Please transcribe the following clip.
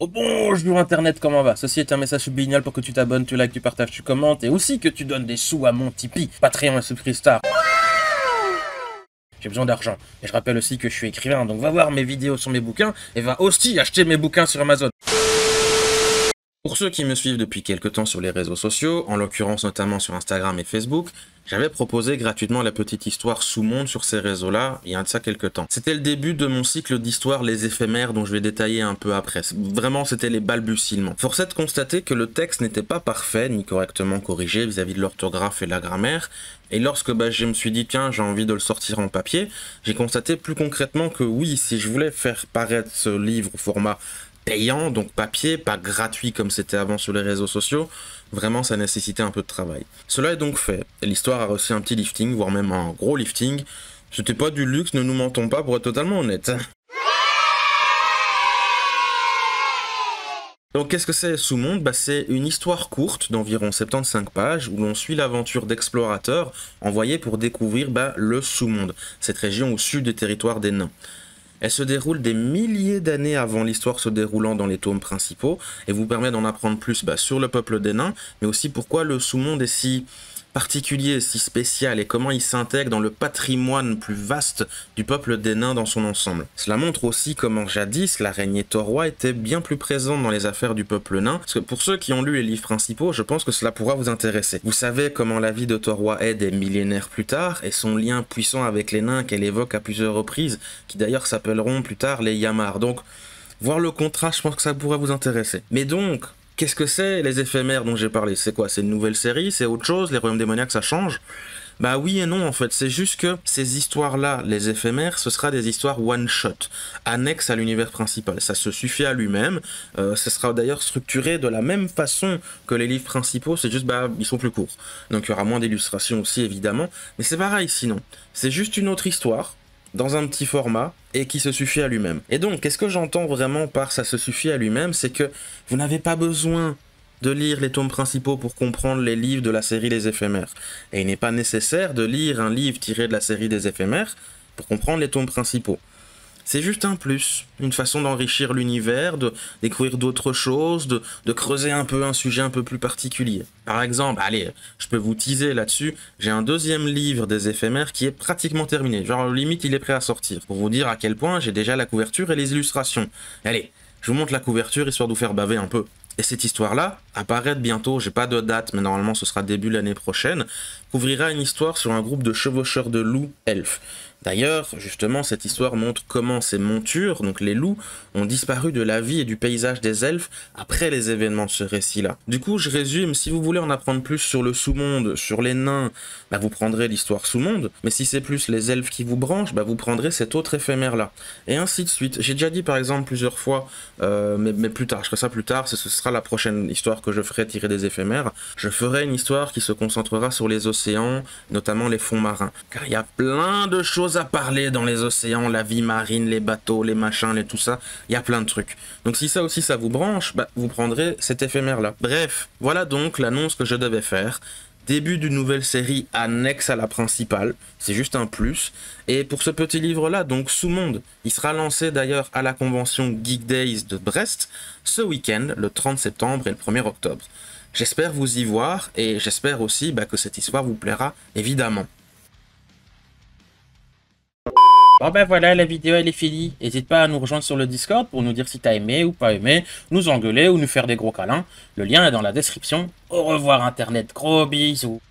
Oh bonjour internet, comment va? Ceci est un message subliminal pour que tu t'abonnes, tu likes, tu partages, tu commentes et aussi que tu donnes des sous à mon Tipeee, Patreon et Subscripstar. J'ai besoin d'argent. Et je rappelle aussi que je suis écrivain, donc va voir mes vidéos sur mes bouquins et va aussi acheter mes bouquins sur Amazon. Pour ceux qui me suivent depuis quelques temps sur les réseaux sociaux, en l'occurrence notamment sur Instagram et Facebook, j'avais proposé gratuitement la petite histoire sous-monde sur ces réseaux-là, il y a de ça quelques temps. C'était le début de mon cycle d'histoire Les Éphémères dont je vais détailler un peu après. Vraiment, c'était les balbutiements. Force est de constater que le texte n'était pas parfait, ni correctement corrigé vis-à-vis de l'orthographe et de la grammaire, et lorsque je me suis dit, tiens, j'ai envie de le sortir en papier, j'ai constaté plus concrètement que oui, si je voulais faire paraître ce livre au format payant, donc papier, pas gratuit comme c'était avant sur les réseaux sociaux, vraiment ça nécessitait un peu de travail. Cela est donc fait, l'histoire a reçu un petit lifting, voire même un gros lifting. C'était pas du luxe, ne nous mentons pas pour être totalement honnête. Donc qu'est-ce que c'est Sous-Monde? C'est une histoire courte d'environ 75 pages où l'on suit l'aventure d'explorateurs envoyés pour découvrir le Sous-Monde, cette région au sud des territoires des nains. Elle se déroule des milliers d'années avant l'histoire se déroulant dans les tomes principaux et vous permet d'en apprendre plus sur le peuple des nains, mais aussi pourquoi le sous-monde est si particulier, si spécial et comment il s'intègre dans le patrimoine plus vaste du peuple des nains dans son ensemble. Cela montre aussi comment jadis l'araignée Toroi était bien plus présente dans les affaires du peuple nain, parce que pour ceux qui ont lu les livres principaux, je pense que cela pourra vous intéresser. Vous savez comment la vie de Toroi est des millénaires plus tard, et son lien puissant avec les nains qu'elle évoque à plusieurs reprises, qui d'ailleurs s'appelleront plus tard les Yamar. Donc, voir le contraste, je pense que ça pourrait vous intéresser. Mais donc, qu'est-ce que c'est les éphémères dont j'ai parlé? C'est quoi? C'est une nouvelle série? C'est autre chose? Les royaumes démoniaques, ça change? Bah oui et non en fait, c'est juste que ces histoires-là, les éphémères, ce sera des histoires one-shot, annexes à l'univers principal. Ça se suffit à lui-même, ce sera d'ailleurs structuré de la même façon que les livres principaux, c'est juste ils sont plus courts. Donc il y aura moins d'illustrations aussi évidemment, mais c'est pareil sinon. C'est juste une autre histoire, dans un petit format, et qui se suffit à lui-même. Et donc, qu'est-ce que j'entends vraiment par ça se suffit à lui-même? C'est que vous n'avez pas besoin de lire les tomes principaux pour comprendre les livres de la série Les Éphémères. Et il n'est pas nécessaire de lire un livre tiré de la série des Éphémères pour comprendre les tomes principaux. C'est juste un plus, une façon d'enrichir l'univers, de découvrir d'autres choses, de creuser un peu un sujet un peu plus particulier. Par exemple, allez, je peux vous teaser là-dessus, j'ai un deuxième livre des éphémères qui est pratiquement terminé, genre limite il est prêt à sortir, pour vous dire à quel point j'ai déjà la couverture et les illustrations. Allez, je vous montre la couverture histoire de vous faire baver un peu. Et cette histoire-là, apparaître bientôt, j'ai pas de date, mais normalement ce sera début l'année prochaine, couvrira une histoire sur un groupe de chevaucheurs de loups elfes. D'ailleurs, justement, cette histoire montre comment ces montures, donc les loups, ont disparu de la vie et du paysage des elfes après les événements de ce récit-là. Du coup, je résume, si vous voulez en apprendre plus sur le sous-monde, sur les nains, vous prendrez l'histoire sous-monde, mais si c'est plus les elfes qui vous branchent, vous prendrez cet autre éphémère-là. Et ainsi de suite. J'ai déjà dit par exemple plusieurs fois, mais plus tard, je ferai ça plus tard, ce sera la prochaine histoire que je ferai tirer des éphémères. Je ferai une histoire qui se concentrera sur les océans, notamment les fonds marins. Car il y a plein de choses à parler dans les océans, la vie marine, les bateaux, les machins, les tout ça, il y a plein de trucs. Donc si ça aussi ça vous branche, vous prendrez cet éphémère-là. Bref, voilà donc l'annonce que je devais faire. Début d'une nouvelle série annexe à la principale, c'est juste un plus. Et pour ce petit livre-là, donc Sous-Monde, il sera lancé d'ailleurs à la convention Geek Days de Brest, ce week-end, le 30 septembre et le 1er octobre. J'espère vous y voir, et j'espère aussi que cette histoire vous plaira, évidemment. Bon voilà, la vidéo elle est finie. N'hésite pas à nous rejoindre sur le Discord pour nous dire si t'as aimé ou pas aimé, nous engueuler ou nous faire des gros câlins. Le lien est dans la description. Au revoir internet, gros bisous.